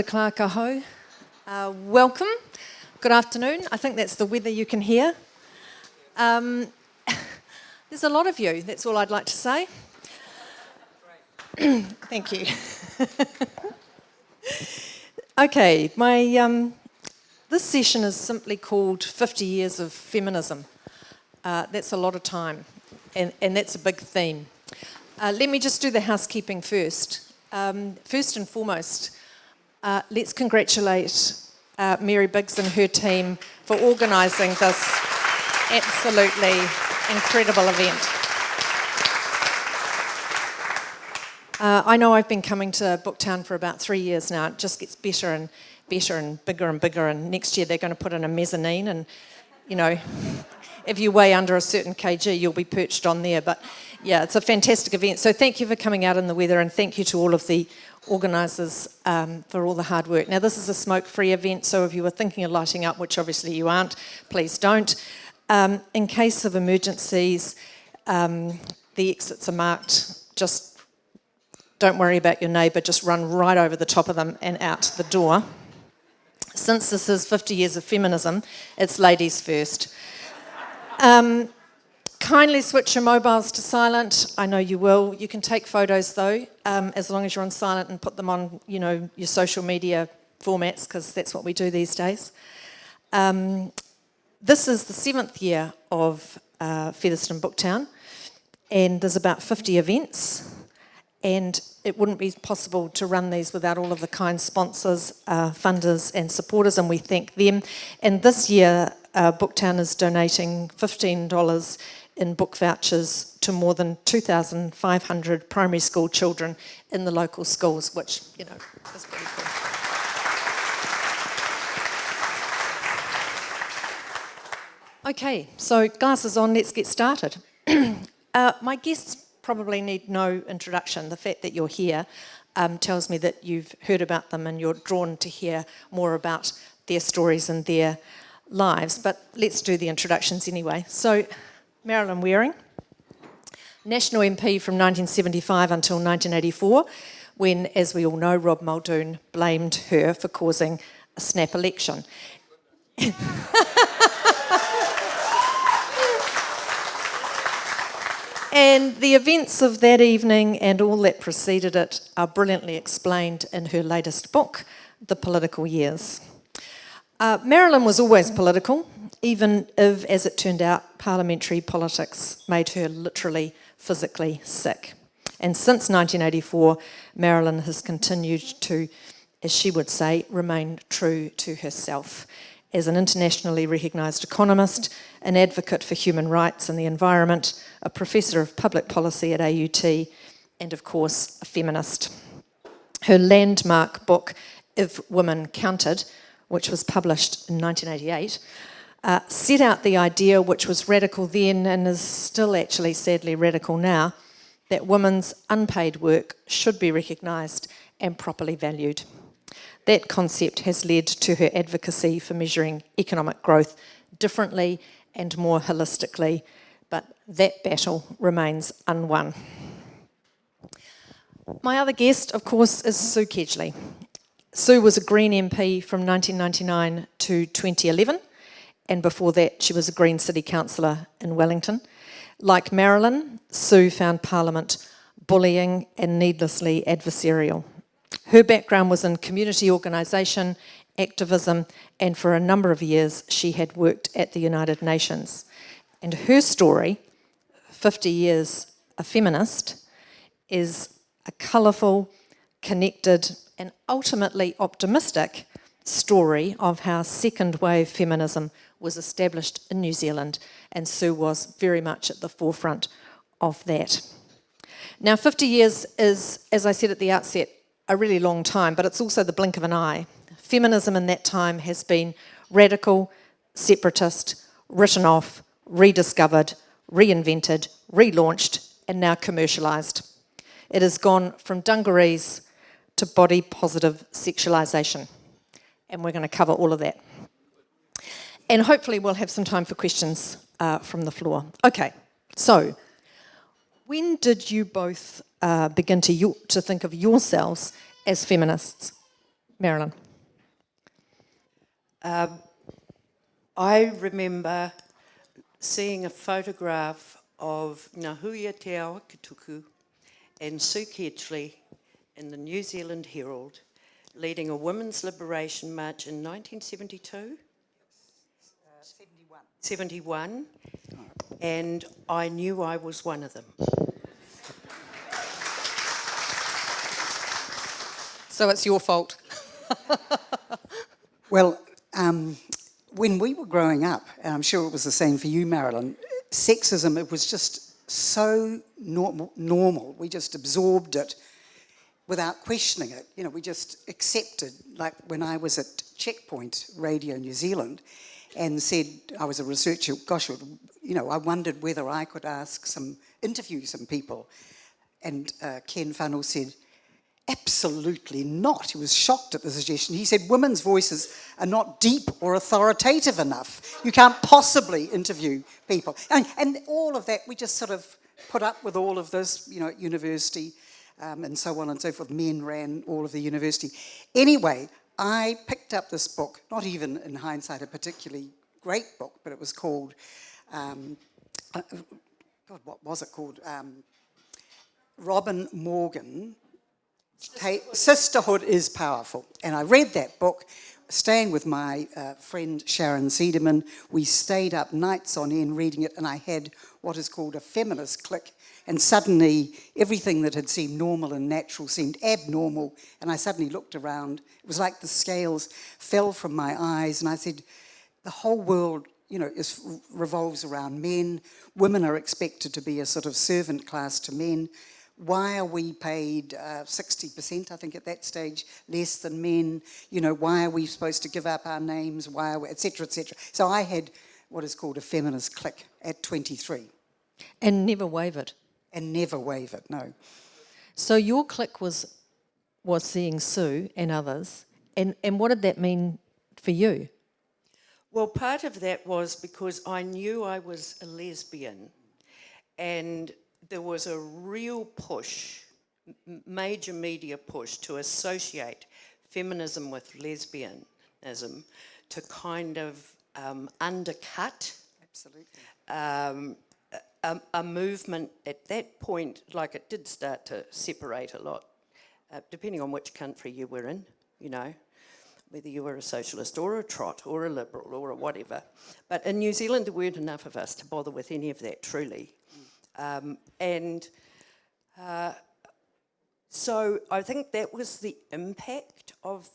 Clark aho. Welcome. Good afternoon. I think that's the weather you can hear. There's a lot of you, that's all I'd like to say. Thank you. Okay, this session is simply called 50 Years of Feminism. That's a lot of time, and that's a big theme. Let me just do the housekeeping first. First and foremost, let's congratulate Mary Biggs and her team for organising this absolutely incredible event. I know I've been coming to Booktown for about 3 years now. It just gets better and better and bigger, and next year they're going to put in a mezzanine, and, you know, if you weigh under a certain kg, you'll be perched on there. But yeah, it's a fantastic event. So thank you for coming out in the weather, and thank you to all of the organisers for all the hard work. Now, this is a smoke-free event, so if you were thinking of lighting up, which obviously you aren't, please don't. In case of emergencies, the exits are marked. Just don't worry about your neighbour, just run right over the top of them and out the door. Since this is 50 Years of Feminism, it's ladies first. Kindly switch your mobiles to silent. I know you will. You can take photos though, as long as you're on silent, and put them on, you know, your social media formats, because that's what we do these days. This is the 7th year of Featherston Booktown, and there's about 50 events, and it wouldn't be possible to run these without all of the kind sponsors, funders and supporters, and we thank them. And this year, Booktown is donating $15 in book vouchers to more than 2,500 primary school children in the local schools, which, you know, is pretty cool. Okay, so glasses on, let's get started. My guests probably need no introduction. The fact that you're here tells me that you've heard about them and you're drawn to hear more about their stories and their lives, but let's do the introductions anyway. So, Marilyn Waring, National MP from 1975 until 1984, when, as we all know, Rob Muldoon blamed her for causing a snap election. And the events of that evening and all that preceded it are brilliantly explained in her latest book, The Political Years. Marilyn was always political, even if, as it turned out, parliamentary politics made her literally physically sick. And since 1984, Marilyn has continued to, as she would say, remain true to herself. As an internationally recognised economist, an advocate for human rights and the environment, a professor of public policy at AUT, and of course, a feminist. Her landmark book, If Women Counted, which was published in 1988, set out the idea, which was radical then and is still actually sadly radical now, that women's unpaid work should be recognised and properly valued. That concept has led to her advocacy for measuring economic growth differently and more holistically, but that battle remains unwon. My other guest, of course, is Sue Kedgley. Sue was a Green MP from 1999 to 2011, and before that she was a Green City Councillor in Wellington. Like Marilyn, Sue found Parliament bullying and needlessly adversarial. Her background was in community organisation, activism, and for a number of years she had worked at the United Nations. And her story, 50 Years a Feminist, is a colourful, connected, and ultimately optimistic story of how second wave feminism was established in New Zealand, and Sue was very much at the forefront of that. Now, 50 years is, as I said at the outset, a really long time, but it's also the blink of an eye. Feminism in that time has been radical, separatist, written off, rediscovered, reinvented, relaunched, and now commercialised. It has gone from dungarees to body-positive sexualisation, and we're going to cover all of that. And hopefully we'll have some time for questions from the floor. Okay, so when did you both begin to think of yourselves as feminists? Marilyn. I remember seeing a photograph of Ngahuia Te Awakituku and Sue Kedgley in the New Zealand Herald leading a women's liberation march in 1972? 71. And I knew I was one of them. So it's your fault. Well, when we were growing up, and I'm sure it was the same for you, Marilyn, sexism, it was just so normal. We just absorbed it without questioning it. You know, we just accepted, like when I was at Checkpoint Radio New Zealand and said I was a researcher, gosh, you know, I wondered whether I could interview some people. And Ken Funnell said, absolutely not. He was shocked at the suggestion. He said, women's voices are not deep or authoritative enough. You can't possibly interview people. And all of that, we just sort of put up with all of this, you know, at university and so on and so forth. Men ran all of the university. Anyway, I picked up this book, not even in hindsight a particularly great book, but it was called, God, what was it called? Robin Morgan, Sisterhood is Powerful. And I read that book, staying with my friend Sharon Sederman. We stayed up nights on end reading it, and I had what is called a feminist click. And suddenly, everything that had seemed normal and natural seemed abnormal, and I suddenly looked around. It was like the scales fell from my eyes, and I said, the whole world, you know, revolves around men. Women are expected to be a sort of servant class to men. Why are we paid 60%, I think at that stage, less than men? You know, why are we supposed to give up our names? Why are we, et cetera, et cetera. So I had what is called a feminist click at 23. And never wavered. And never wavered, no. So your click was seeing Sue and others. And what did that mean for you? Well, part of that was because I knew I was a lesbian, and there was a real push, major media push, to associate feminism with lesbianism to kind of undercut Absolutely. a movement at that point. Like, it did start to separate a lot, depending on which country you were in, you know, whether you were a socialist or a trot or a liberal or a whatever. But in New Zealand, there weren't enough of us to bother with any of that, truly. So I think that was the impact of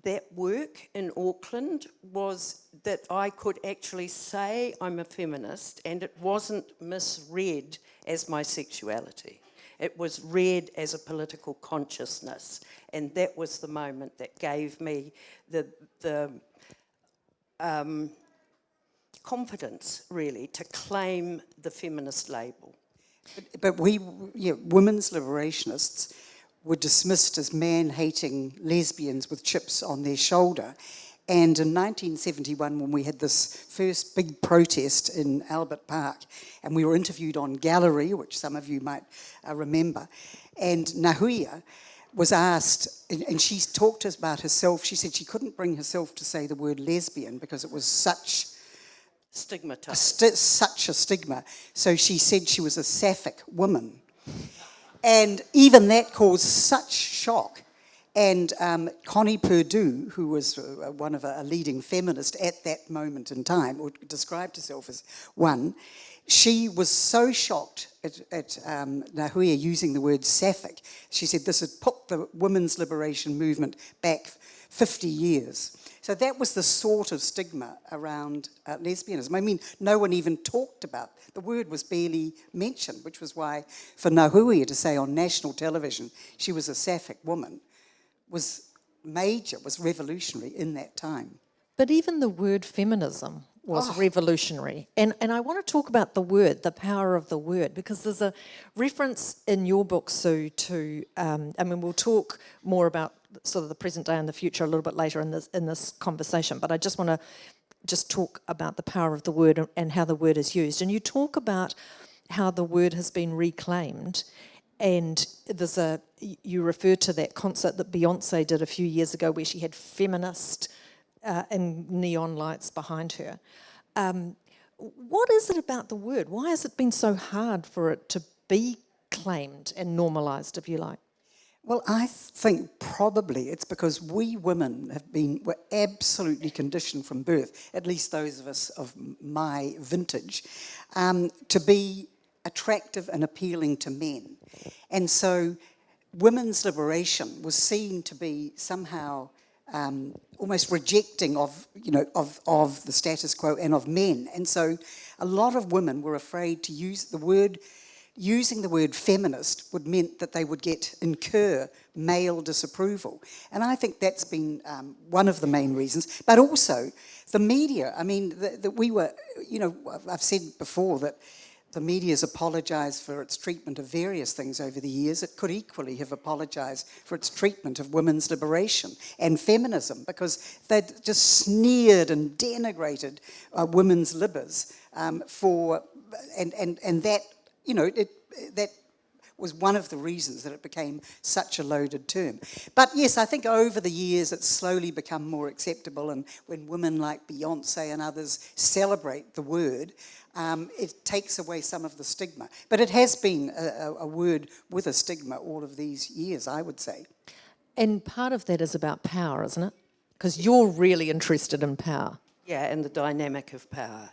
that work in Auckland, was that I could actually say I'm a feminist, and it wasn't misread as my sexuality. It was read as a political consciousness, and that was the moment that gave me the confidence, really, to claim the feminist label. But women's liberationists were dismissed as man-hating lesbians with chips on their shoulder. And in 1971, when we had this first big protest in Albert Park, and we were interviewed on Gallery, which some of you might remember, and Ngahuia was asked, and she talked to us about herself. She said she couldn't bring herself to say the word lesbian because it was such such a stigma. So she said she was a sapphic woman. And even that caused such shock. And Connie Perdue, who was one of a leading feminist at that moment in time, or described herself as one, she was so shocked at Ngahuia using the word sapphic. She said this had put the women's liberation movement back 50 years. So that was the sort of stigma around lesbianism. I mean, no one even talked about it. The word was barely mentioned, which was why for Ngahuia to say on national television she was a sapphic woman was major, was revolutionary in that time. But even the word feminism was revolutionary. And I want to talk about the word, the power of the word, because there's a reference in your book, Sue, to, I mean, we'll talk more about sort of the present day and the future a little bit later in this conversation, but I just want to just talk about the power of the word and how the word is used. And you talk about how the word has been reclaimed And you refer to that concert that Beyonce did a few years ago where she had feminist and neon lights behind her. What is it about the word? Why has it been so hard for it to be claimed and normalised, if you like? Well, I think probably it's because we women were absolutely conditioned from birth, at least those of us of my vintage, to be attractive and appealing to men. And so women's liberation was seen to be somehow almost rejecting of the status quo and of men. And so a lot of women were afraid to use the word. Using the word feminist would meant that they would incur male disapproval. And I think that's been one of the main reasons. But also the media. I mean, we were, I've said before that the media's apologised for its treatment of various things over the years. It could equally have apologised for its treatment of women's liberation and feminism, because they'd just sneered and denigrated women's libers and that, that was one of the reasons that it became such a loaded term. But yes, I think over the years it's slowly become more acceptable, and when women like Beyonce and others celebrate the word, it takes away some of the stigma. But it has been a word with a stigma all of these years, I would say. And part of that is about power, isn't it? Because you're really interested in power. Yeah, and the dynamic of power.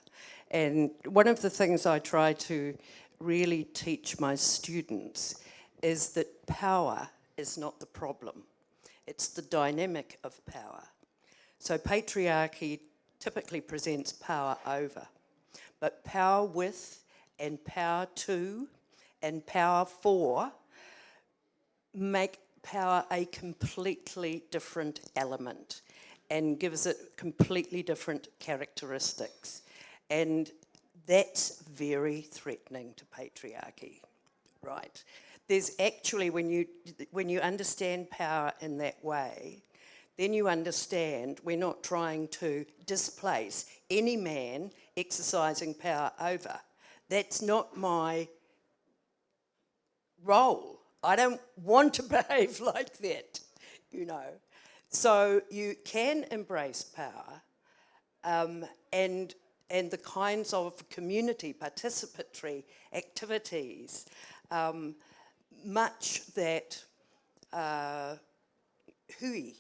And one of the things I try to really teach my students is that power is not the problem. It's the dynamic of power. So patriarchy typically presents power over, but power with and power to and power for make power a completely different element and gives it completely different characteristics. And that's very threatening to patriarchy, right? There's actually, when you understand power in that way, then you understand we're not trying to displace any man exercising power over. That's not my role. I don't want to behave like that, So you can embrace power and the kinds of community participatory activities, much that hui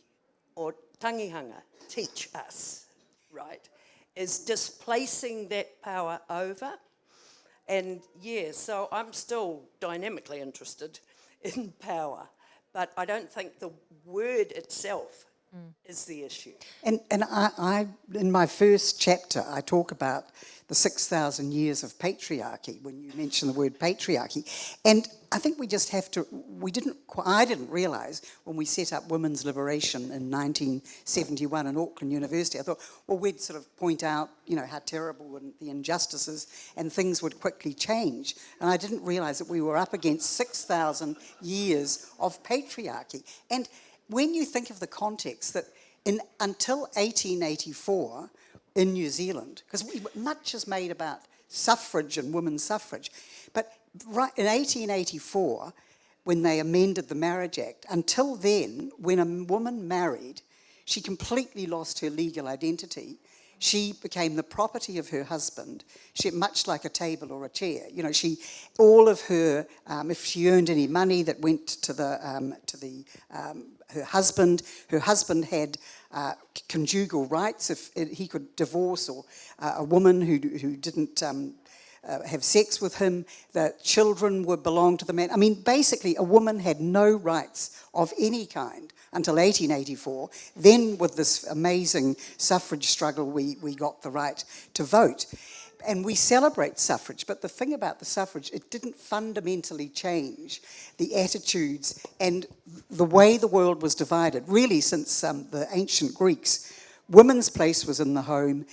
or tangihanga teach us, right, is displacing that power over. And yeah, so I'm still dynamically interested in power, but I don't think the word itself is the issue. And I in my first chapter, I talk about the 6,000 years of patriarchy when you mention the word patriarchy. And I think we just have to, I didn't realise when we set up women's liberation in 1971 in Auckland University, I thought, well, we'd sort of point out, how terrible the injustices, and things would quickly change. And I didn't realise that we were up against 6,000 years of patriarchy. And when you think of the context that until 1884 in New Zealand, because much is made about suffrage and women's suffrage, but right in 1884, when they amended the Marriage Act, until then, when a woman married, she completely lost her legal identity. She became the property of her husband. Much like a table or a chair. All of her, if she earned any money that went to her husband had conjugal rights. If he could divorce or a woman who didn't have sex with him, the children would belong to the man. I mean, basically, a woman had no rights of any kind until 1884. Then with this amazing suffrage struggle, we got the right to vote. And we celebrate suffrage, but the thing about the suffrage, it didn't fundamentally change the attitudes and the way the world was divided. Really, since the ancient Greeks, women's place was in the home,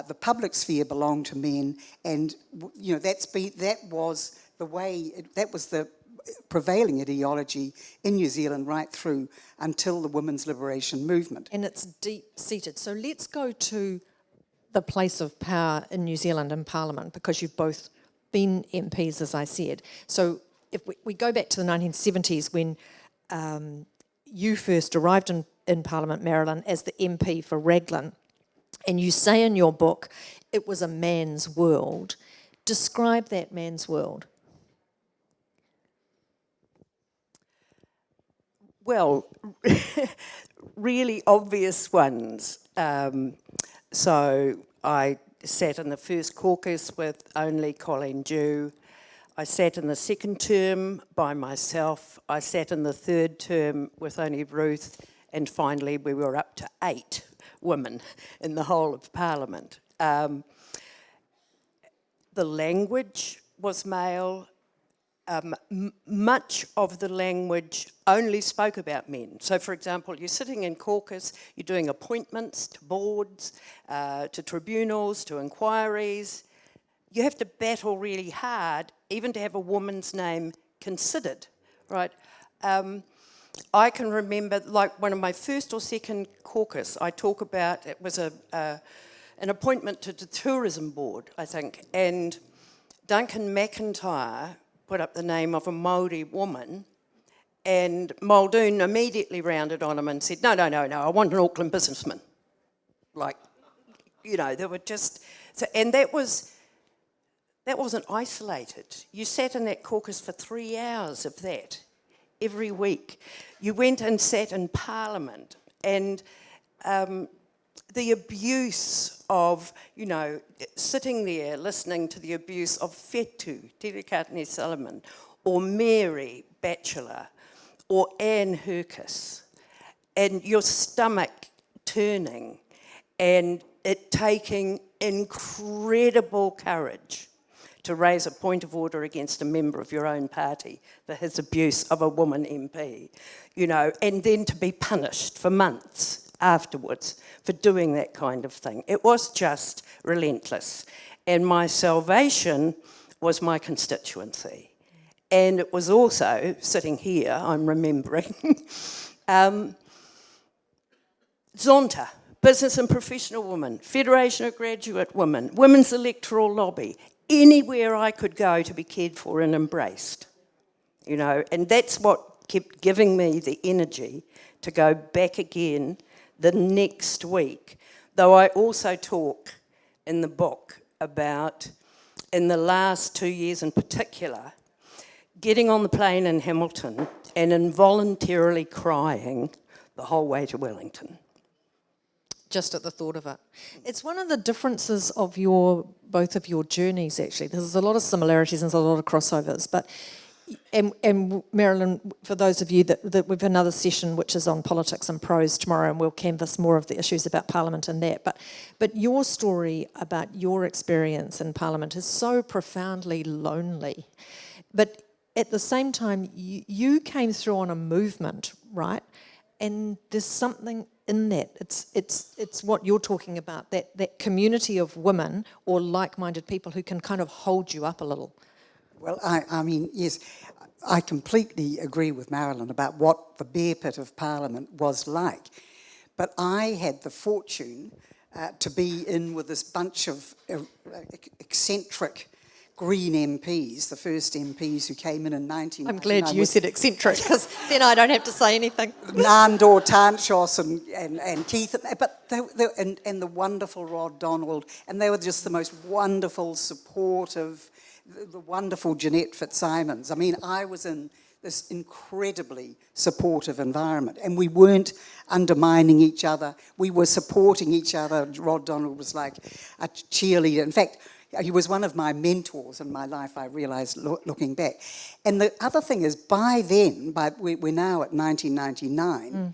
the public sphere belonged to men, and that was the prevailing ideology in New Zealand right through until the women's liberation movement. And it's deep-seated. So let's go to the place of power in New Zealand in Parliament, because you've both been MPs, as I said. So if we go back to the 1970s when you first arrived in Parliament, Marilyn, as the MP for Raglan, and you say in your book, it was a man's world. Describe that man's world. Well, really obvious ones. So I sat in the first caucus with only Colleen Dew. I sat in the second term by myself. I sat in the third term with only Ruth. And finally, we were up to 8 women in the whole of Parliament. The language was male. Much of the language only spoke about men. So, for example, you're sitting in caucus, you're doing appointments to boards, to tribunals, to inquiries. You have to battle really hard, even to have a woman's name considered, right? I can remember, like, one of my first or second caucus, I talk about, it was an appointment to the tourism board, I think, and Duncan McIntyre put up the name of a Māori woman, and Muldoon immediately rounded on him and said, no, I want an Auckland businessman. Like, you know, there were just... So, and that wasn't isolated. You sat in that caucus for 3 hours of that every week. You went and sat in Parliament, and the abuse of, you know, sitting there listening to the abuse of Whetu, Tirekatene Solomon, or Mary Batchelor, or Anne Herkis, and your stomach turning, and it taking incredible courage to raise a point of order against a member of your own party for his abuse of a woman MP, you know, and then to be punished for months afterwards for doing that kind of thing. It was just relentless. And my salvation was my constituency. And it was also, sitting here, I'm remembering, Zonta, Business and Professional Women, Federation of Graduate Women, Women's Electoral Lobby, anywhere I could go to be cared for and embraced, you know, and that's what kept giving me the energy to go back again the next week. Though I also talk in the book about, in the last 2 years in particular, getting on the plane in Hamilton and involuntarily crying the whole way to Wellington. Just at the thought of it. It's one of the differences of both of your journeys, actually. There's a lot of similarities and there's a lot of crossovers. But, and Marilyn, for those of you that we've another session which is on politics and prose tomorrow, and we'll canvass more of the issues about Parliament and that. But your story about your experience in Parliament is so profoundly lonely. But at the same time, you came through on a movement, right? And there's something in that. It's what you're talking about, that community of women or like-minded people who can kind of hold you up a little. Well, I mean, yes, I completely agree with Marilyn about what the bear pit of Parliament was like. But I had the fortune to be in with this bunch of eccentric Green MPs, the first MPs who came in 1999. I'm glad you said eccentric, because then I don't have to say anything. Nandor Tanchos and Keith, but and the wonderful Rod Donald, and they were just the most wonderful, supportive, the wonderful Jeanette Fitzsimons. I mean, I was in this incredibly supportive environment, and we weren't undermining each other. We were supporting each other. Rod Donald was like a cheerleader. In fact, he was one of my mentors in my life, I realised, looking back. And the other thing is, by then, we're now at 1999,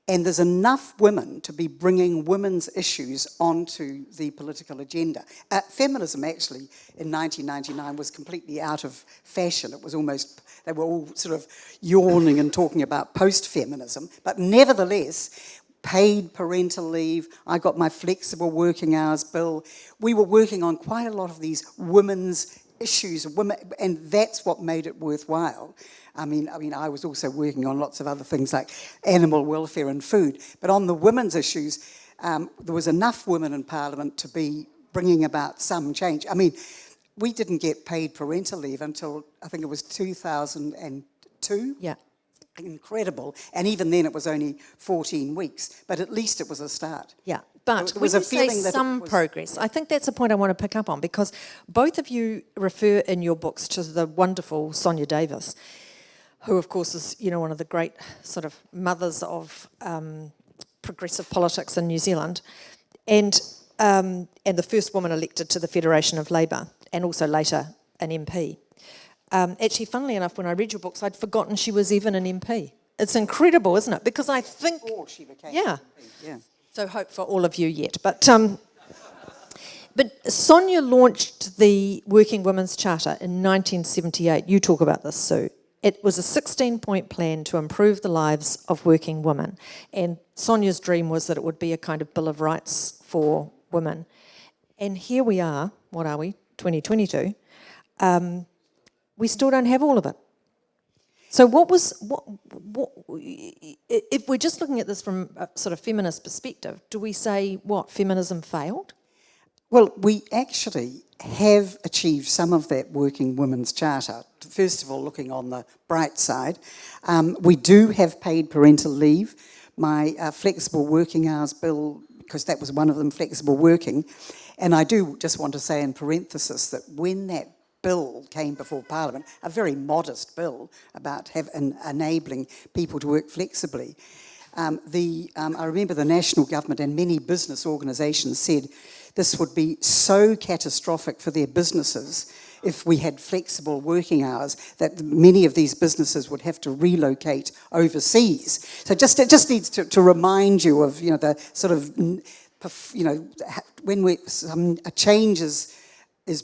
and there's enough women to be bringing women's issues onto the political agenda. Feminism, actually, in 1999 was completely out of fashion. It was almost, they were all sort of yawning and talking about post-feminism. But nevertheless, paid parental leave, I got my flexible working hours bill. We were working on quite a lot of these women's issues, and that's what made it worthwhile. I mean, I was also working on lots of other things like animal welfare and food, but on the women's issues, there was enough women in Parliament to be bringing about some change. I mean, we didn't get paid parental leave until, I think it was 2002. Yeah. Incredible. And even then it was only 14 weeks, but at least it was a start. Yeah, but There when was you a say feeling that it some was- progress, I think that's a point I want to pick up on, because both of you refer in your books to the wonderful Sonia Davis, who of course is, you know, one of the great sort of mothers of progressive politics in New Zealand, and the first woman elected to the Federation of Labour, and also later an MP. Actually, funnily enough, when I read your books, I'd forgotten she was even an MP. It's incredible, isn't it? Because I think... Before she became yeah. MP, yeah. So hope for all of you yet. But Sonia launched the Working Women's Charter in 1978. You talk about this, Sue. It was a 16-point plan to improve the lives of working women. And Sonia's dream was that it would be a kind of Bill of Rights for women. And here we are, what are we, 2022. We still don't have all of it. So what, if we're just looking at this from a sort of feminist perspective, do we say, what, feminism failed? Well, we actually have achieved some of that Working Women's Charter. First of all, looking on the bright side, we do have paid parental leave. My flexible working hours bill, because that was one of them, flexible working. And I do just want to say in parenthesis that when that bill came before Parliament, a very modest bill about enabling people to work flexibly, I remember the national government and many business organisations said this would be so catastrophic for their businesses if we had flexible working hours that many of these businesses would have to relocate overseas. So it just needs to remind you of, you know, the sort of, you know, when a change is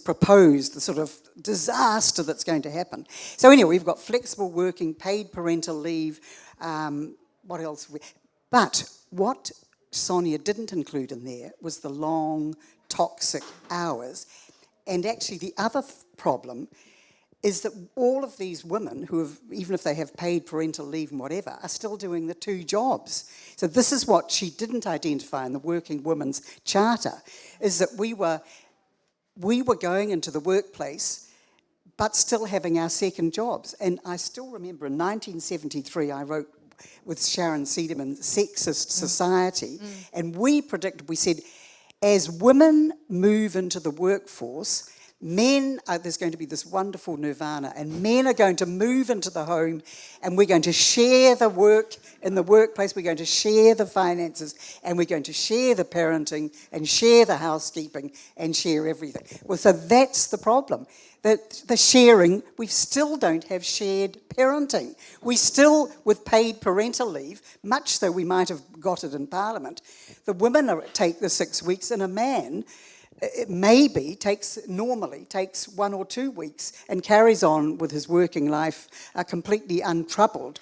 proposed, the sort of disaster that's going to happen. So anyway, we've got flexible working, paid parental leave, what else? But what Sonia didn't include in there was the long, toxic hours. And actually the other problem is that all of these women who have, even if they have paid parental leave and whatever, are still doing the two jobs. So this is what she didn't identify in the Working Women's Charter, is that we were going into the workplace but still having our second jobs. And I still remember in 1973 I wrote with Sharon Sederman, Sexist Society, and we said, as women move into the workforce, there's going to be this wonderful nirvana, and men are going to move into the home, and we're going to share the work in the workplace, we're going to share the finances, and we're going to share the parenting, and share the housekeeping, and share everything. Well, so that's the problem. That the sharing, we still don't have shared parenting. We still, with paid parental leave, much though we might have got it in Parliament, the women take the 6 weeks, and a man normally takes 1 or 2 weeks and carries on with his working life completely untroubled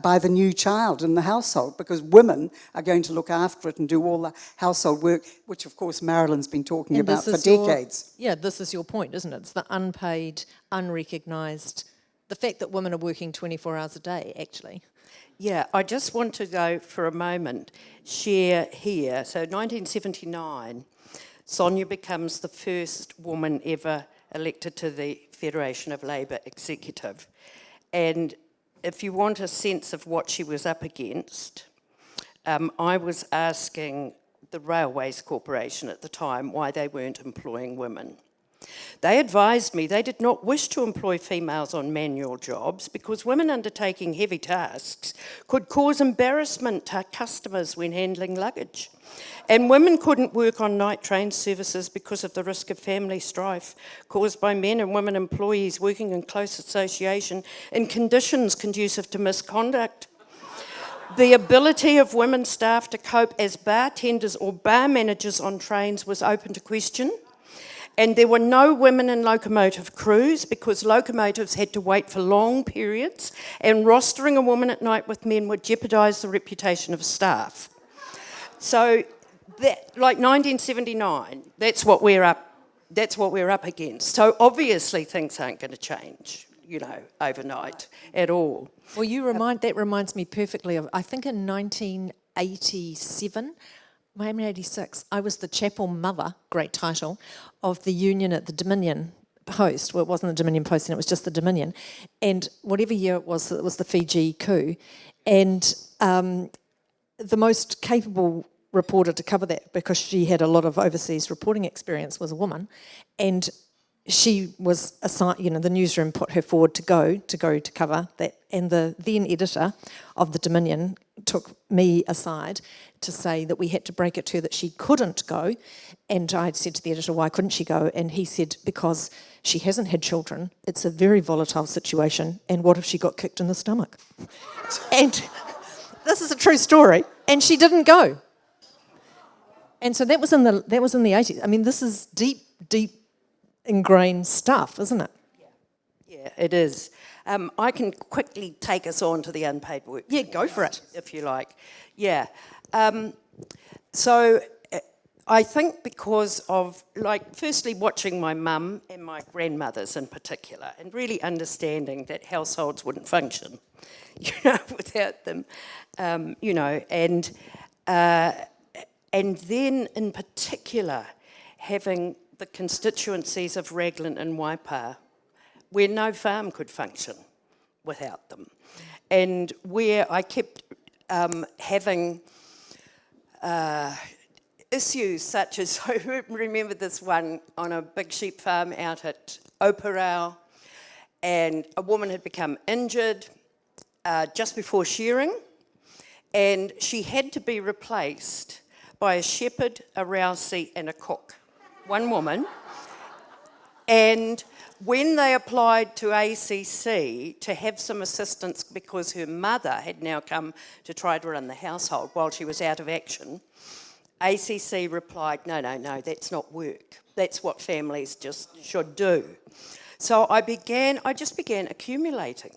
by the new child in the household, because women are going to look after it and do all the household work, which of course Marilyn's been talking about for decades. This is your point, isn't it? It's the unpaid, unrecognised, the fact that women are working 24 hours a day, actually. Yeah, I just want to go for a moment, share here. So 1979, Sonia becomes the first woman ever elected to the Federation of Labour Executive. And if you want a sense of what she was up against, I was asking the Railways Corporation at the time why they weren't employing women. They advised me they did not wish to employ females on manual jobs because women undertaking heavy tasks could cause embarrassment to customers when handling luggage. And women couldn't work on night train services because of the risk of family strife caused by men and women employees working in close association in conditions conducive to misconduct. The ability of women staff to cope as bartenders or bar managers on trains was open to question. And there were no women in locomotive crews because locomotives had to wait for long periods, and rostering a woman at night with men would jeopardise the reputation of staff. So, like 1979, that's what we're up against. So obviously things aren't going to change, you know, overnight at all. Well, that reminds me perfectly of, I think in 1987, maybe 86, I was the chapel mother, great title, of the union at the Dominion Post. Well, it wasn't the Dominion Post, and it was just the Dominion. And whatever year it was the Fiji coup. And the most capable reporter to cover that, because she had a lot of overseas reporting experience, was a woman. And she was assigned, the newsroom put her forward to go to cover that. And the then editor of the Dominion took me aside to say that we had to break it to her that she couldn't go. And I said to the editor, why couldn't she go? And he said, because she hasn't had children. It's a very volatile situation. And what if she got kicked in the stomach? And this is a true story. And she didn't go. And so that was in the 80s. I mean, this is deep ingrained stuff, isn't it? Yeah, it is. I can quickly take us on to the unpaid work. Yeah, go for it. If you like. Yeah. So I think because of, firstly watching my mum and my grandmothers in particular, and really understanding that households wouldn't function, without them, and then in particular having the constituencies of Raglan and Waipa, where no farm could function without them, and where I kept having issues such as, I remember this one on a big sheep farm out at Oparau, and a woman had become injured just before shearing, and she had to be replaced by a shepherd, a rousey and a cook. One woman. And when they applied to ACC to have some assistance because her mother had now come to try to run the household while she was out of action, ACC replied, no, that's not work. That's what families just should do. So I just began accumulating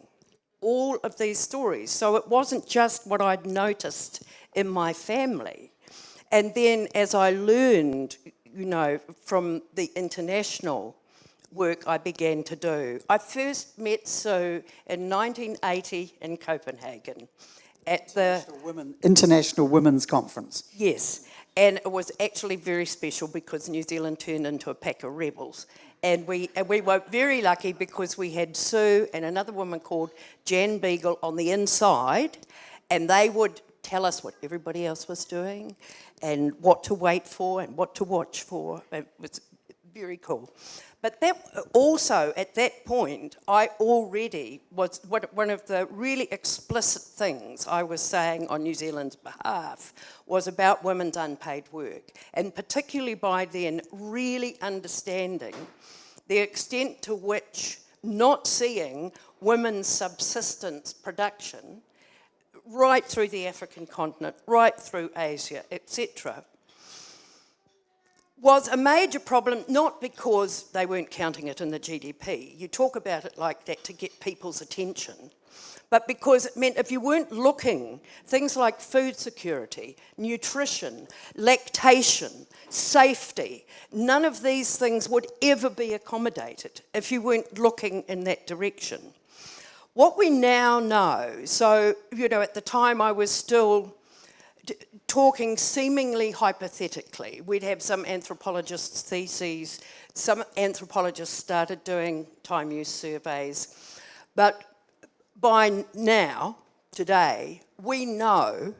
all of these stories. So it wasn't just what I'd noticed in my family. And then as I learned, from the international work I began to do. I first met Sue in 1980 in Copenhagen at the International Women's Conference. Yes, and it was actually very special because New Zealand turned into a pack of rebels. And we were very lucky because we had Sue and another woman called Jan Beagle on the inside, and they would tell us what everybody else was doing and what to wait for and what to watch for. It was very cool. But that also, at that point, I already was, one of the really explicit things I was saying on New Zealand's behalf was about women's unpaid work, and particularly by then really understanding the extent to which not seeing women's subsistence production right through the African continent, right through Asia, etc., was a major problem, not because they weren't counting it in the GDP. You talk about it like that to get people's attention, but because it meant if you weren't looking, things like food security, nutrition, lactation, safety, none of these things would ever be accommodated if you weren't looking in that direction. What we now know, so, at the time I was still talking seemingly hypothetically. We'd have some anthropologists' theses, some anthropologists started doing time use surveys, but by now, today, we know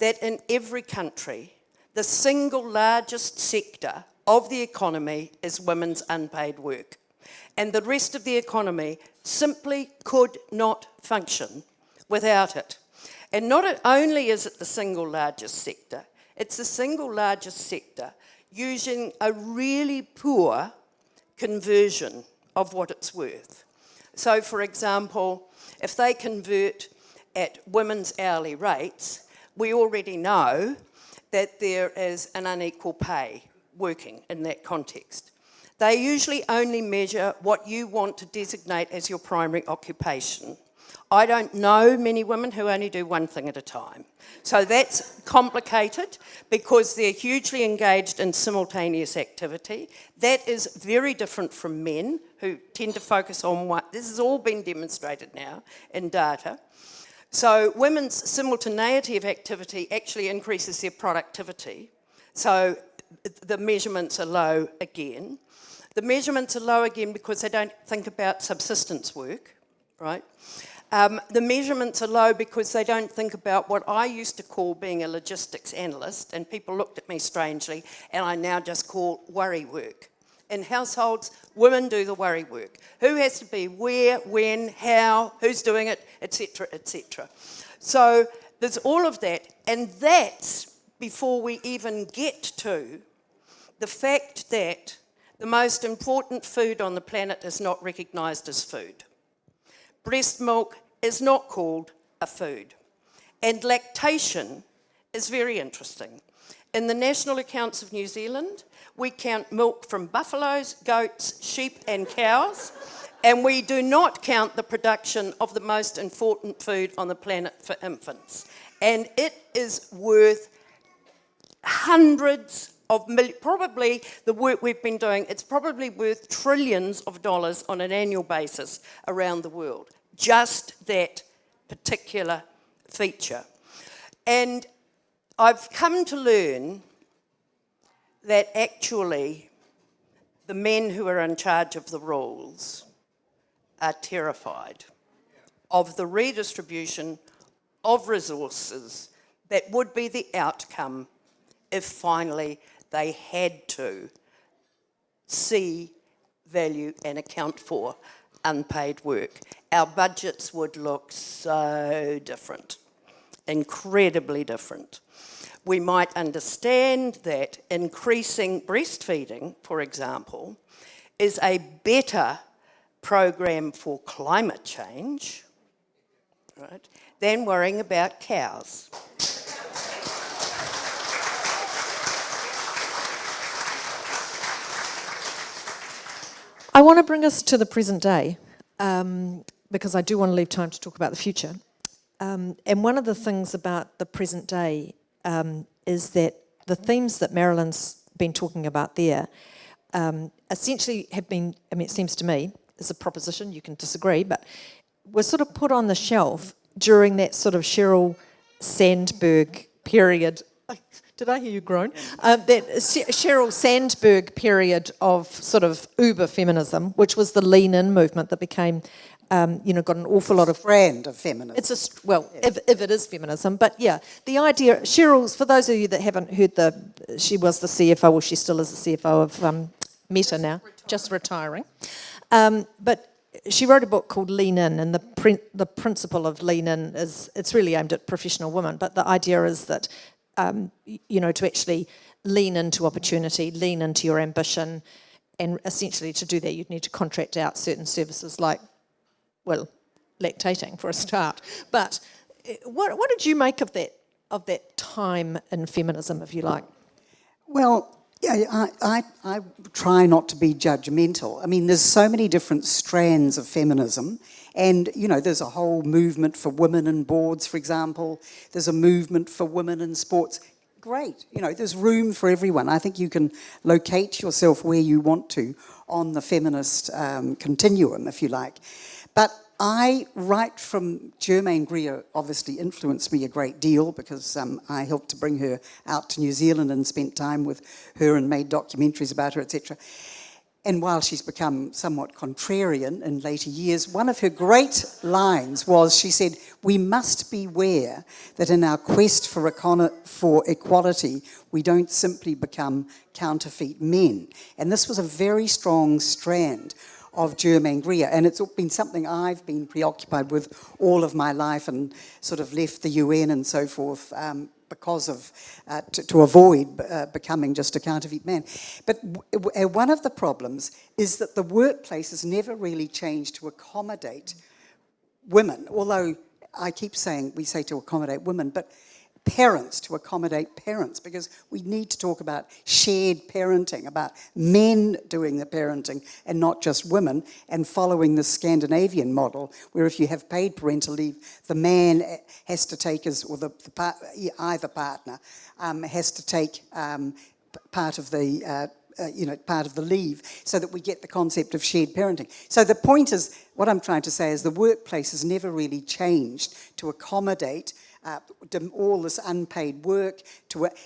that in every country, the single largest sector of the economy is women's unpaid work. And the rest of the economy simply could not function without it. And not only is it the single largest sector, it's the single largest sector using a really poor conversion of what it's worth. So, for example, if they convert at women's hourly rates, we already know that there is an unequal pay working in that context. They usually only measure what you want to designate as your primary occupation. I don't know many women who only do one thing at a time. So that's complicated because they're hugely engaged in simultaneous activity. That is very different from men who tend to focus on one. This has all been demonstrated now in data. So women's simultaneity of activity actually increases their productivity. So the measurements are low again. The measurements are low again because they don't think about subsistence work, right? The measurements are low because they don't think about what I used to call being a logistics analyst, and people looked at me strangely, and I now just call worry work. In households, women do the worry work. Who has to be where, when, how, who's doing it, etc., etc. So there's all of that, and that's before we even get to the fact that the most important food on the planet is not recognised as food. Breast milk is not called a food. And lactation is very interesting. In the national accounts of New Zealand, we count milk from buffaloes, goats, sheep and cows, and we do not count the production of the most important food on the planet for infants. And it is worth hundreds of millions, probably the work we've been doing, it's probably worth trillions of dollars on an annual basis around the world. Just that particular feature. And I've come to learn that actually the men who are in charge of the rules are terrified of the redistribution of resources that would be the outcome if finally they had to see, value and account for unpaid work. Our budgets would look so different, incredibly different. We might understand that increasing breastfeeding, for example, is a better program for climate change, right, than worrying about cows. I want to bring us to the present day, because I do want to leave time to talk about the future. And one of the things about the present day is that the themes that Marilyn's been talking about there essentially have been, I mean, it seems to me, as a proposition, you can disagree, but were sort of put on the shelf during that sort of Sheryl Sandberg period. Did I hear you groan? That Sheryl Sandberg period of sort of uber feminism, which was the lean in movement that became, got an awful lot of brand of feminism. It's if it is feminism, but yeah, the idea. Cheryl's, for those of you that haven't heard she was the CFO, or she still is the CFO of Meta now, just retiring. But she wrote a book called Lean In, and the principle of Lean In is it's really aimed at professional women, but the idea is that. To actually lean into opportunity, lean into your ambition, and essentially to do that you'd need to contract out certain services like, well, lactating for a start. But what did you make of that time in feminism, if you like? Well, yeah, I try not to be judgmental. I mean, there's so many different strands of feminism. And, there's a whole movement for women in boards, for example. There's a movement for women in sports. Great. There's room for everyone. I think you can locate yourself where you want to on the feminist continuum, if you like. But right from Germaine Greer obviously influenced me a great deal because I helped to bring her out to New Zealand and spent time with her and made documentaries about her, etc. And while she's become somewhat contrarian in later years, one of her great lines was, she said, "We must beware that in our quest for equality, we don't simply become counterfeit men." And this was a very strong strand of Germaine Greer, and it's been something I've been preoccupied with all of my life and sort of left the UN and so forth because of, to avoid becoming just a counterfeit man. But one of the problems is that the workplace has never really changed to accommodate women, although I keep saying we say to accommodate women, but parents to accommodate parents, because we need to talk about shared parenting, about men doing the parenting and not just women, and following the Scandinavian model, where if you have paid parental leave, the man has to take either partner has to take part of the part of the leave, so that we get the concept of shared parenting. So the point is, what I'm trying to say is the workplace has never really changed to accommodate all this unpaid work.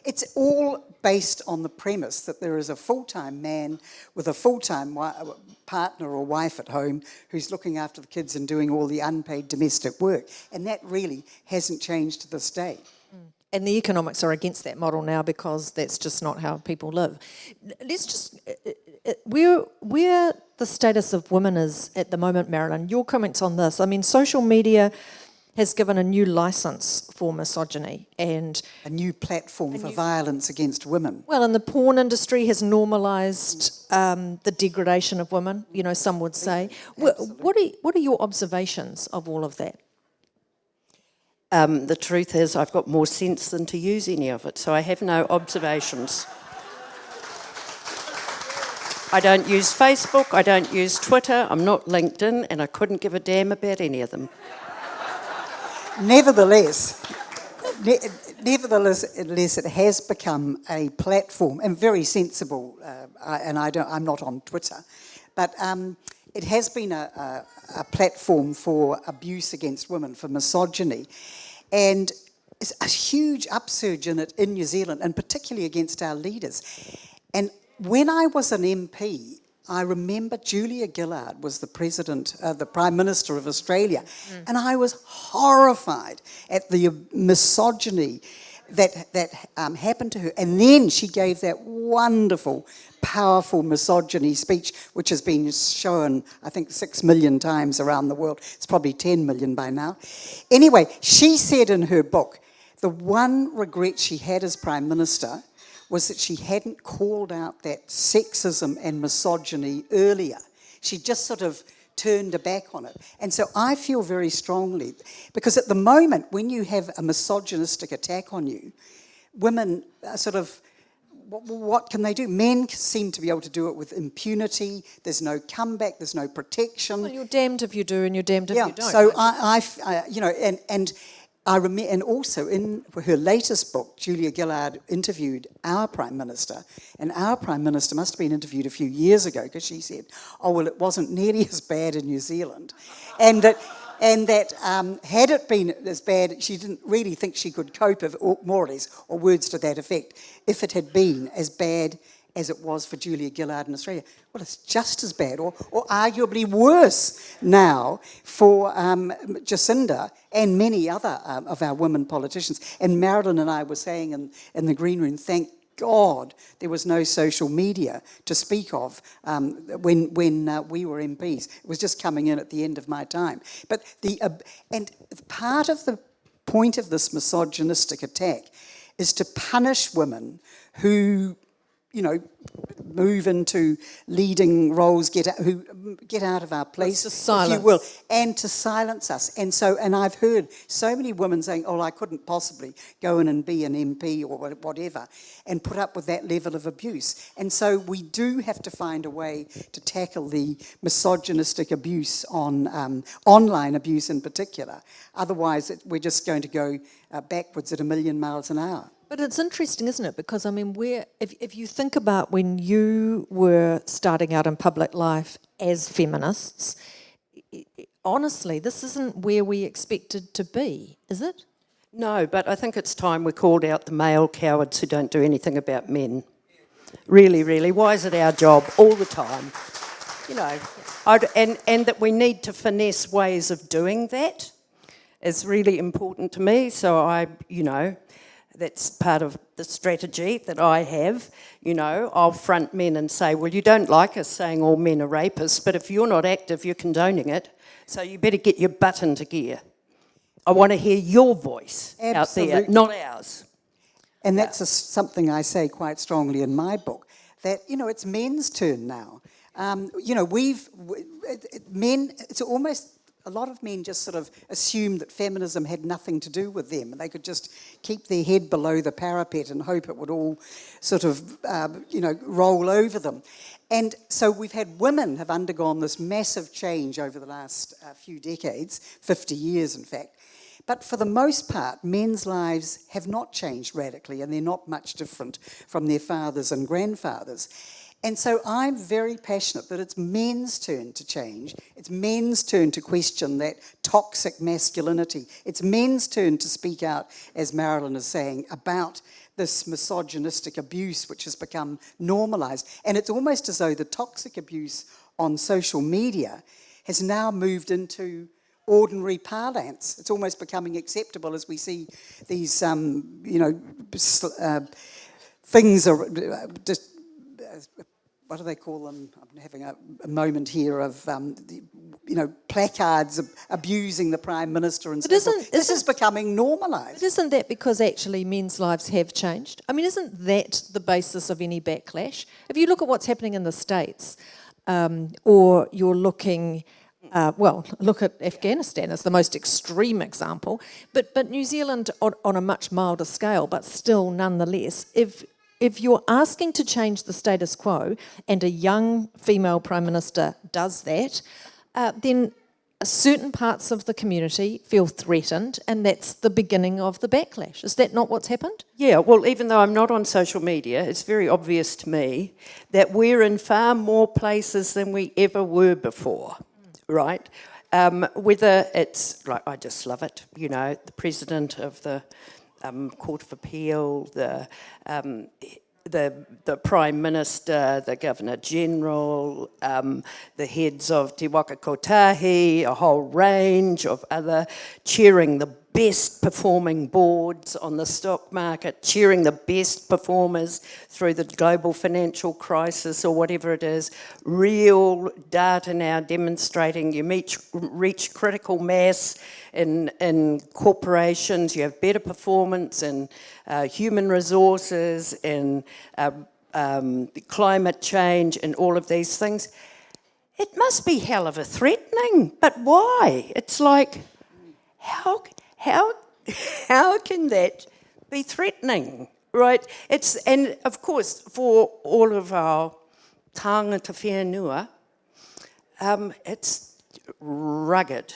It's all based on the premise that there is a full-time man with a full-time partner or wife at home who's looking after the kids and doing all the unpaid domestic work. And that really hasn't changed to this day. And the economics are against that model now because that's just not how people live. Let's just, where the status of women is at the moment, Marilyn, your comments on this. I mean, social media has given a new license for misogyny and A new platform for violence against women. well, and the porn industry has normalised the degradation of women, you know, some would say. What are your observations of all of that? The truth is, I've got more sense than to use any of it, so I have no observations. I don't use Facebook, I don't use Twitter, I'm not LinkedIn, and I couldn't give a damn about any of them. Nevertheless, it has become a platform, and very sensible, I'm not on Twitter, but it has been a platform for abuse against women, for misogyny, and it's a huge upsurge in it in New Zealand, and particularly against our leaders. And when I was an MP, I remember Julia Gillard was the Prime Minister of Australia, and I was horrified at the misogyny that happened to her. And then she gave that wonderful, powerful misogyny speech, which has been shown, I think, 6 million times around the world. It's probably 10 million by now. Anyway, she said in her book, the one regret she had as Prime Minister was that she hadn't called out that sexism and misogyny earlier. She just sort of turned her back on it. And so I feel very strongly, because at the moment, when you have a misogynistic attack on you, women are sort of, what can they do? Men seem to be able to do it with impunity. There's no comeback. There's no protection. Well, you're damned if you do and you're damned if you don't. So I remember, and also in her latest book, Julia Gillard interviewed our Prime Minister, and our Prime Minister must have been interviewed a few years ago, because she said, oh, well, it wasn't nearly as bad in New Zealand. And that had it been as bad, she didn't really think she could cope, or more or less, or words to that effect, if it had been as bad as it was for Julia Gillard in Australia. Well, it's just as bad, or arguably worse now for Jacinda and many other of our women politicians. And Marilyn and I were saying in the green room, thank God there was no social media to speak of when we were MPs. It was just coming in at the end of my time. But and part of the point of this misogynistic attack is to punish women who, you know, move into leading roles, who get out of our place, if you will, and to silence us. And I've heard so many women saying, oh, I couldn't possibly go in and be an MP or whatever, and put up with that level of abuse. And so we do have to find a way to tackle the misogynistic abuse on online abuse in particular. Otherwise, we're just going to go backwards at 1,000,000 miles an hour. But it's interesting, isn't it? Because, I mean, if you think about when you were starting out in public life as feminists, honestly, this isn't where we expected to be, is it? No, but I think it's time we called out the male cowards who don't do anything about men. Really, really. Why is it our job all the time? You know, and that we need to finesse ways of doing that is really important to me. So that's part of the strategy that I have. You know, I'll front men and say, well, you don't like us saying all men are rapists, but if you're not active, you're condoning it. So you better get your butt into gear. I want to hear your voice out there, not ours. And that's something I say quite strongly in my book, that, you know, it's men's turn now. It's almost, a lot of men just sort of assume that feminism had nothing to do with them, and they could just keep their head below the parapet and hope it would all sort of, roll over them. And so we've had women have undergone this massive change over the last few decades, 50 years in fact. But for the most part, men's lives have not changed radically, and they're not much different from their fathers and grandfathers. And so I'm very passionate that it's men's turn to change. It's men's turn to question that toxic masculinity. It's men's turn to speak out, as Marilyn is saying, about this misogynistic abuse which has become normalised. And it's almost as though the toxic abuse on social media has now moved into ordinary parlance. It's almost becoming acceptable as we see these, things are just... what do they call them? I'm having a moment here of, placards abusing the Prime Minister and so forth. This is becoming normalised. But isn't that because actually men's lives have changed? I mean, isn't that the basis of any backlash? If you look at what's happening in the States, or you're looking... look at Afghanistan as the most extreme example, but New Zealand on a much milder scale, but still nonetheless, if you're asking to change the status quo and a young female Prime Minister does that, then certain parts of the community feel threatened, and that's the beginning of the backlash. Is that not what's happened? Yeah, well, even though I'm not on social media, it's very obvious to me that we're in far more places than we ever were before, right? Whether it's, like, I just love it, the president of the Court of Appeal, the Prime Minister, the Governor-General, the heads of Te Waka Kotahi, a whole range of other, cheering the best performing boards on the stock market, cheering the best performers through the global financial crisis or whatever it is. Real data now demonstrating you reach critical mass in corporations, you have better performance in human resources, in climate change and all of these things. It must be hell of a threatening, but why? It's like, how can that be threatening, right? And of course, for all of our tangata whenua, it's rugged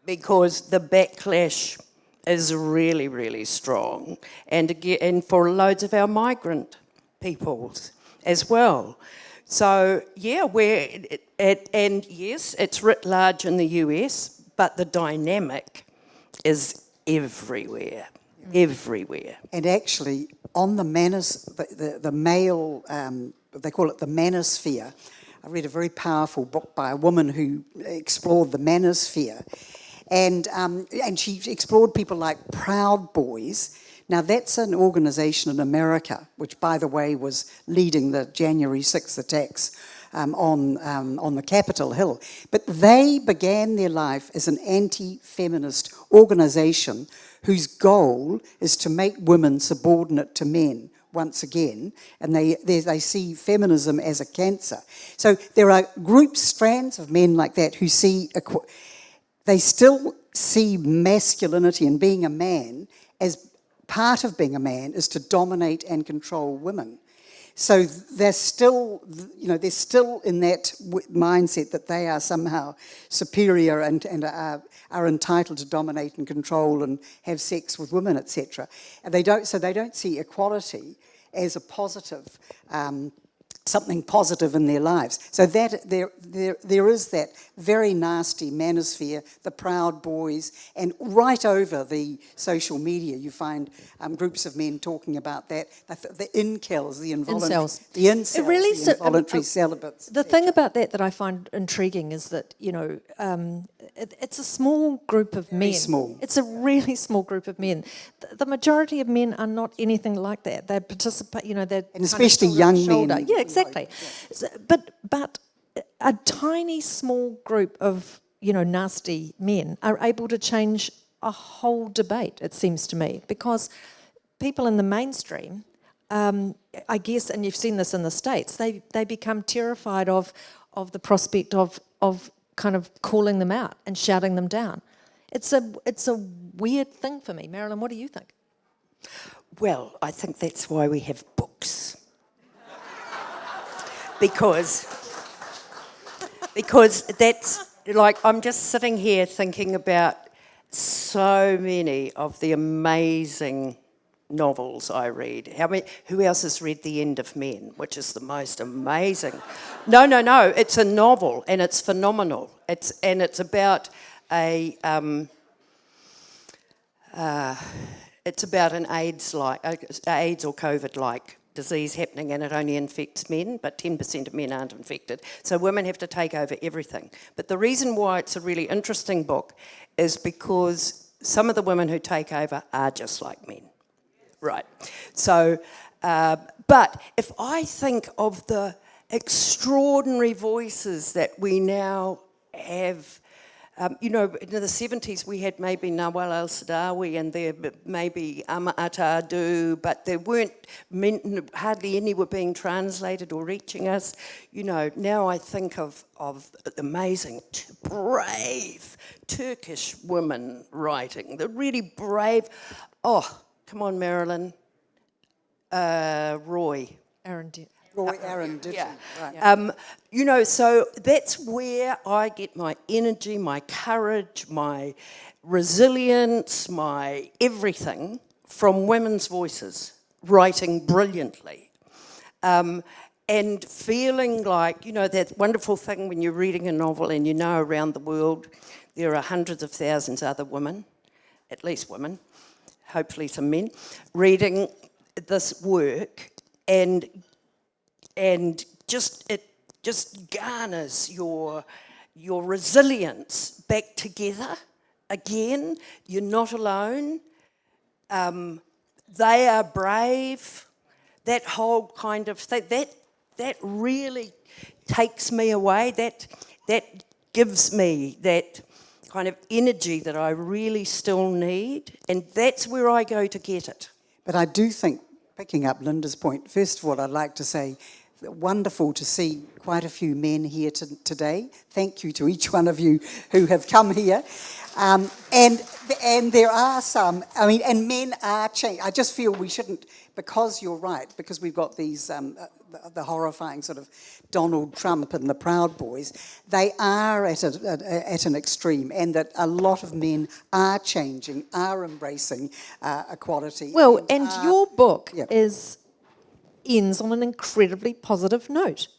because the backlash is really, really strong, and for loads of our migrant peoples as well. So yeah, and yes, it's writ large in the US, but the dynamic is everywhere. And actually, on the the male, they call it the manosphere. I read a very powerful book by a woman who explored the manosphere, and she explored people like Proud Boys. Now, that's an organisation in America, which, by the way, was leading the January 6th attacks on the Capitol Hill. But they began their life as an anti-feminist organisation whose goal is to make women subordinate to men once again, and they see feminism as a cancer. So there are groups, strands of men like that who they still see masculinity and being a man as part of being a man is to dominate and control women. So they're still in that mindset that they are somehow superior and are entitled to dominate and control and have sex with women, etc. And they don't see equality as a positive, something positive in their lives. So that there is that very nasty manosphere, the Proud Boys, and right over the social media you find groups of men talking about that, the incels, the involuntary celibates. The thing about that I find intriguing is that, it's a small group of men. Small. It's a really small group of men. The majority of men are not anything like that. They participate, they're... And especially young men. Yeah, exactly. But a tiny small group of, nasty men are able to change a whole debate, it seems to me, because people in the mainstream, I guess, and you've seen this in the States, they become terrified of the prospect of kind of calling them out and shouting them down. It's a weird thing for me. Marilyn, what do you think? Well, I think that's why we have books. Because that's, like, I'm just sitting here thinking about so many of the amazing novels I read. Who else has read The End of Men, which is the most amazing? No, it's a novel and it's phenomenal. It's about it's about an AIDS or COVID-like disease happening, and it only infects men, but 10% of men aren't infected. So women have to take over everything. But the reason why it's a really interesting book is because some of the women who take over are just like men. Right. So, but if I think of the extraordinary voices that we now have, in the 70s we had maybe Nawal al-Saadawi and there maybe Ata Adu, but there weren't, hardly any were being translated or reaching us. Now I think of amazing, brave Turkish women writing, the really brave, come on, Marilyn. Roy. Aaron. Roy Aaron did. Yeah. Right. So that's where I get my energy, my courage, my resilience, my everything from women's voices, writing brilliantly. And feeling like, that wonderful thing when you're reading a novel and around the world there are hundreds of thousands of other women, at least women, hopefully some men, reading this work, and it just garners your resilience back together again. You're not alone. They are brave. That whole kind of thing, that really takes me away. That gives me that kind of energy that I really still need, and that's where I go to get it. But I do think, picking up Linda's point, first of all, I'd like to say, wonderful to see quite a few men here today. Thank you to each one of you who have come here. And there are some, and men are changing. I just feel we shouldn't, because you're right, because we've got these, the horrifying sort of Donald Trump and the Proud Boys, they are at an extreme, and that a lot of men are changing, are embracing equality. Well, and your book Yep. ends on an incredibly positive note.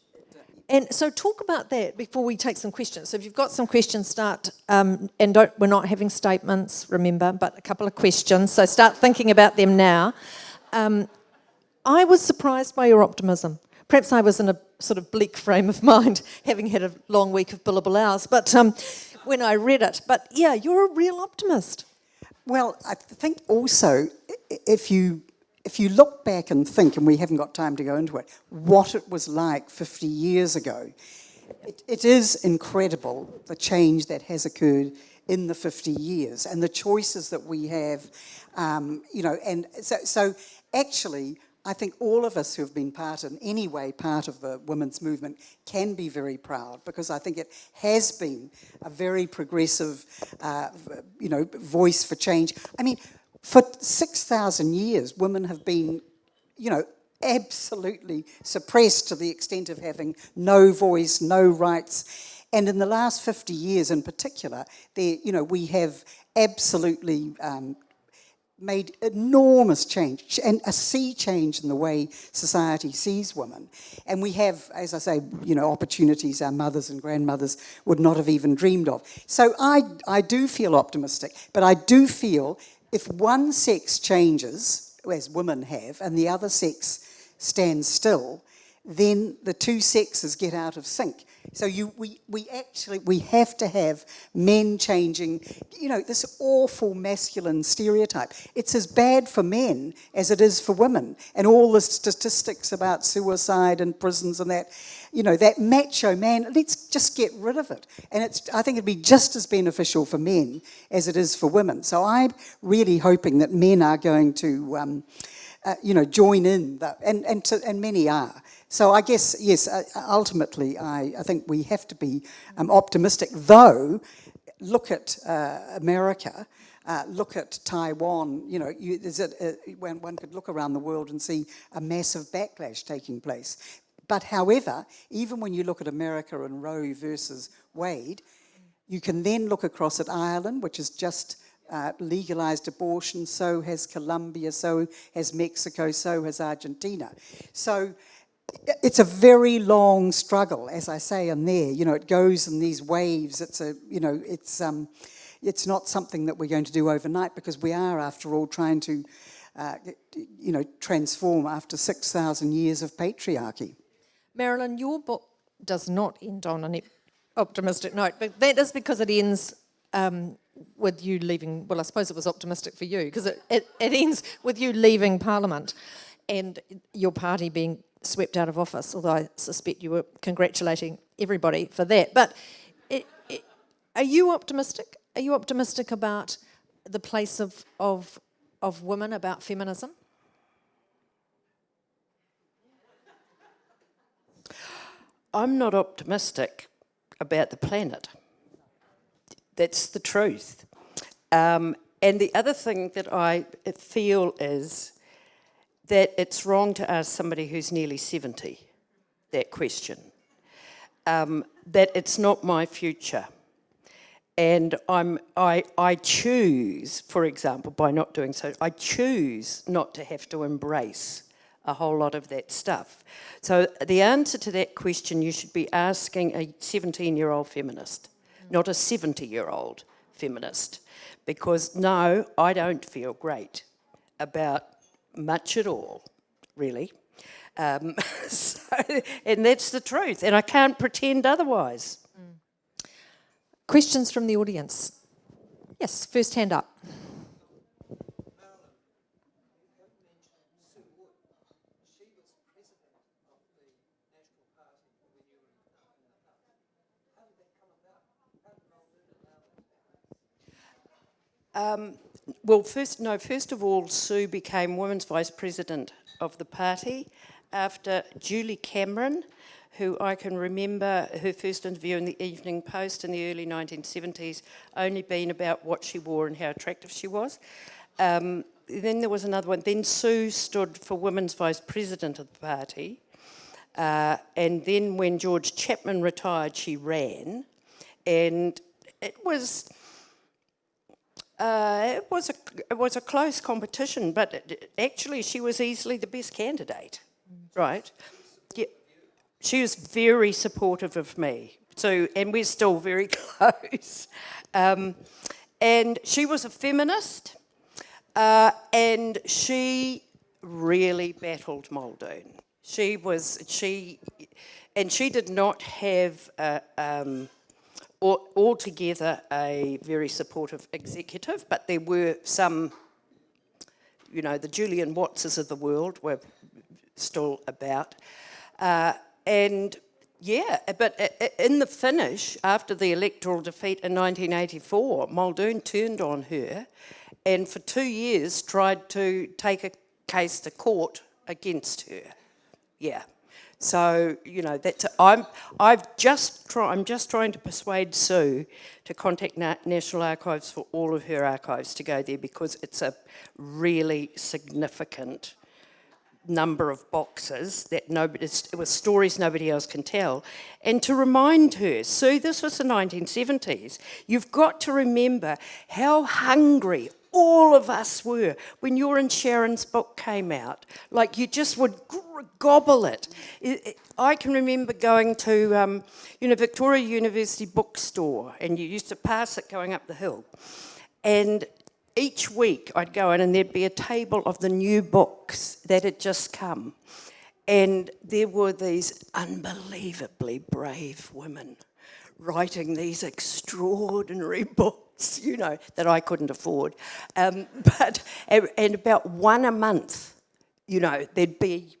And so talk about that before we take some questions. So if you've got some questions, start, we're not having statements, remember, but a couple of questions. So start thinking about them now. I was surprised by your optimism. Perhaps I was in a sort of bleak frame of mind, having had a long week of billable hours, but when I read it. But yeah, you're a real optimist. Well, I think also, if you look back and think, and we haven't got time to go into it, what it was like 50 years ago, it is incredible, the change that has occurred in the 50 years and the choices that we have, and so actually, I think all of us who have been part of the women's movement can be very proud, because I think it has been a very progressive, voice for change. For 6,000 years, women have been, absolutely suppressed to the extent of having no voice, no rights. And in the last 50 years in particular, we have absolutely made enormous change, and a sea change in the way society sees women. And we have, as I say, opportunities our mothers and grandmothers would not have even dreamed of. So I do feel optimistic, but I do feel if one sex changes, as women have, and the other sex stands still, then the two sexes get out of sync. So we have to have men changing, this awful masculine stereotype. It's as bad for men as it is for women. And all the statistics about suicide and prisons and that, that macho man, let's just get rid of it. And I think it'd be just as beneficial for men as it is for women. So I'm really hoping that men are going to, join in, and many are. So I guess, yes, ultimately, I think we have to be optimistic, though. Look at America, look at Taiwan, when one could look around the world and see a massive backlash taking place. But however, even when you look at America and Roe versus Wade, you can then look across at Ireland, which is just legalized abortion, so has Colombia, so has Mexico, so has Argentina. So it's a very long struggle, as I say in there. You know, it goes in these waves. It's not something that we're going to do overnight, because we are, after all, trying to, transform after 6,000 years of patriarchy. Marilyn, your book does not end on an optimistic note, but that is because it ends with you leaving. Well, I suppose it was optimistic for you, because it ends with you leaving Parliament and your party being swept out of office, although I suspect you were congratulating everybody for that. But are you optimistic? Are you optimistic about the place of women, about feminism? I'm not optimistic about the planet. That's the truth. And the other thing that I feel is that it's wrong to ask somebody who's nearly 70 that question. That it's not my future. And I choose, for example, by not doing so, I choose not to have to embrace a whole lot of that stuff. So the answer to that question, you should be asking a 17-year-old feminist, not a 70-year-old feminist. Because no, I don't feel great about much at all, really. And that's the truth, and I can't pretend otherwise. Questions from the audience? Yes, first hand up. Well, first of all, Sue became Women's Vice President of the party after Julie Cameron, who I can remember her first interview in the Evening Post in the early 1970s, only being about what she wore and how attractive she was. Then there was another one. Then Sue stood for Women's Vice President of the party. And then when George Chapman retired, she ran. And it was a close competition, but actually she was easily the best candidate, right? Yeah, she was very supportive of me. So, and we're still very close. And she was a feminist, and she really battled Muldoon. She did not have altogether a very supportive executive, but there were some, the Julian Wattses of the world were still about. But in the finish, after the electoral defeat in 1984, Muldoon turned on her and for 2 years tried to take a case to court against her. Yeah. So, I'm just trying to persuade Sue to contact National Archives for all of her archives to go there, because it's a really significant number of boxes that it was stories nobody else can tell. And to remind her, Sue, this was the 1970s. You've got to remember how hungry all of us were when your and Sharon's book came out. Like, you just would gobble it. I can remember going to Victoria University bookstore, and you used to pass it going up the hill. And each week I'd go in and there'd be a table of the new books that had just come. And there were these unbelievably brave women writing these extraordinary books, that I couldn't afford. And about one a month, there'd be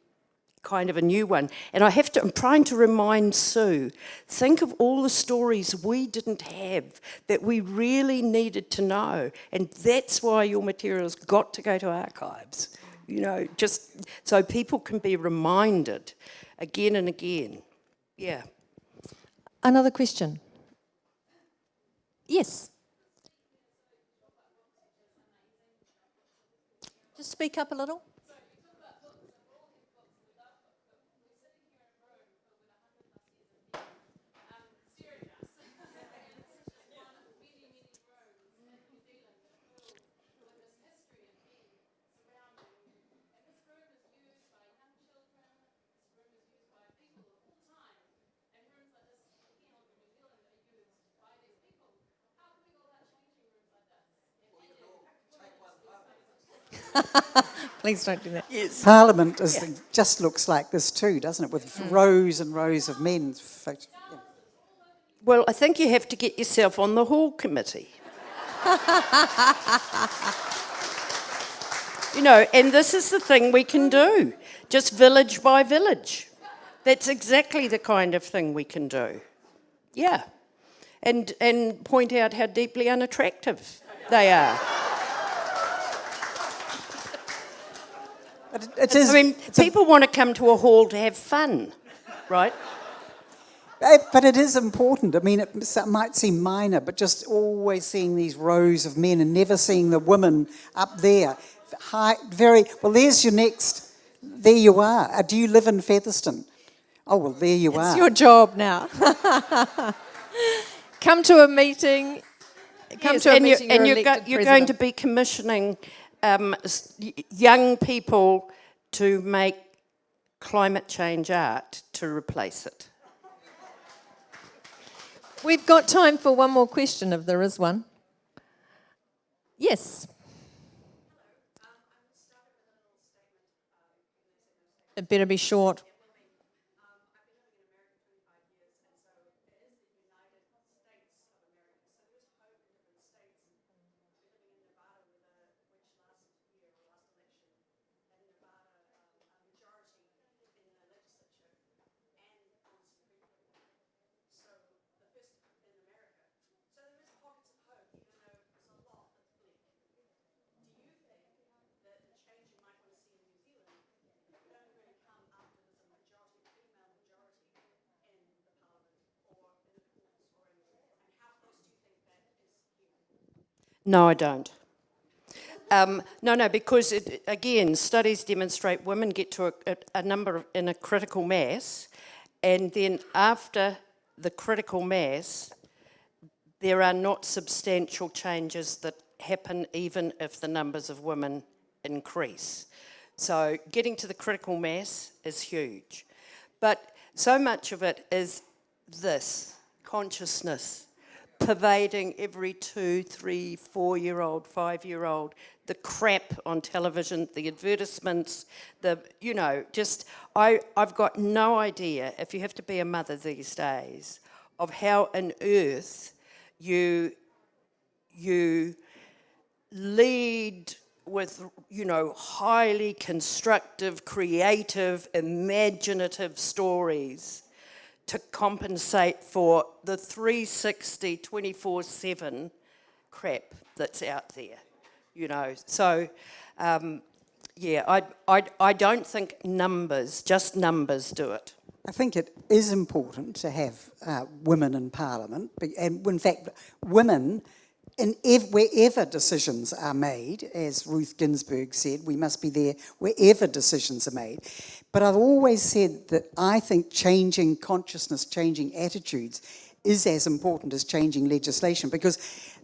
kind of a new one. And I'm trying to remind Sue, think of all the stories we didn't have that we really needed to know. And that's why your material's got to go to archives, just so people can be reminded again and again. Yeah. Another question? Yes. Just speak up a little. Please don't do that. Yes. Parliament just looks like this too, doesn't it? With rows and rows of men. Well, I think you have to get yourself on the hall committee. You know, and this is the thing we can do, just village by village. That's exactly the kind of thing we can do. Yeah. And point out how deeply unattractive they are. But it is. I mean, people want to come to a hall to have fun, right? But it is important. I mean, it might seem minor, but just always seeing these rows of men and never seeing the women up there. Well, there's your next. There you are. Do you live in Featherston? Oh, well, there you are. It's your job now. Come to a meeting. Yes, and you're going to be commissioning young people to make climate change art to replace it. We've got time for one more question, if there is one. Yes. It better be short. No, I don't. No, because again, studies demonstrate women get to a number in a critical mass, and then after the critical mass, there are not substantial changes that happen even if the numbers of women increase. So getting to the critical mass is huge. But so much of it is this consciousness pervading every 2, 3, 4-year-old, 5-year-old, the crap on television, the advertisements, I've got no idea, if you have to be a mother these days, of how on earth you lead with, highly constructive, creative, imaginative stories to compensate for the 360, 24/7 crap that's out there, So, I don't think just numbers do it. I think it is important to have women in Parliament, and in fact, women, wherever decisions are made, as Ruth Ginsburg said, we must be there wherever decisions are made. But I've always said that I think changing consciousness, changing attitudes is as important as changing legislation, because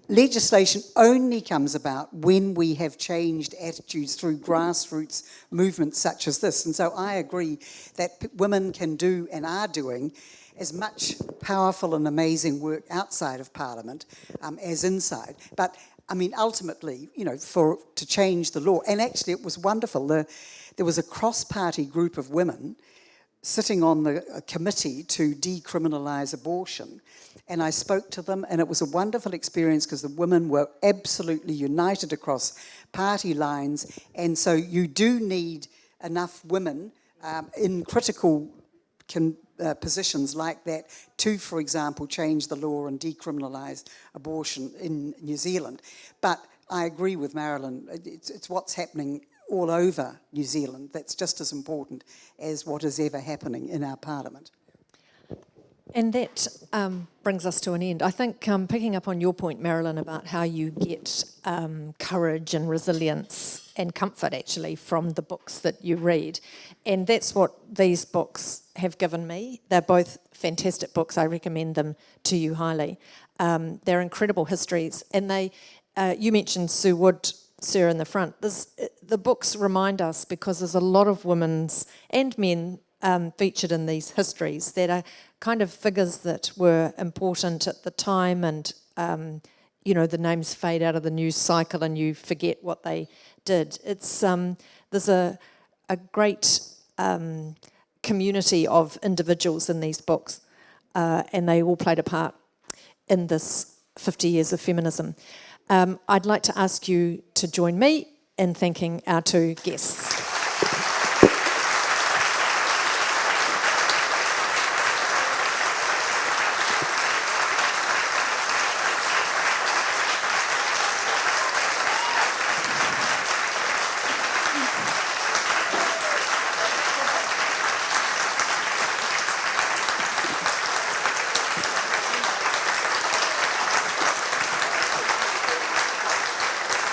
legislation only comes about when we have changed attitudes through grassroots movements such as this. And so I agree that women can do and are doing as much powerful and amazing work outside of Parliament as inside. But, I mean, ultimately, to change the law, and actually it was wonderful, there was a cross-party group of women sitting on the committee to decriminalise abortion, and I spoke to them, and it was a wonderful experience because the women were absolutely united across party lines, and so you do need enough women in critical positions like that to, for example, change the law and decriminalise abortion in New Zealand. But I agree with Marilyn, it's what's happening all over New Zealand that's just as important as what is ever happening in our Parliament. And that brings us to an end. I think picking up on your point, Marilyn, about how you get courage and resilience and comfort, actually, from the books that you read. And that's what these books have given me. They're both fantastic books. I recommend them to you highly. They're incredible histories. And you mentioned Sue Wood, Sir, in the front. The books remind us, because there's a lot of women's and men featured in these histories that are kind of figures that were important at the time, and the names fade out of the news cycle and you forget what they did. It's there's a great community of individuals in these books, and they all played a part in this 50 years of feminism. I'd like to ask you to join me in thanking our two guests.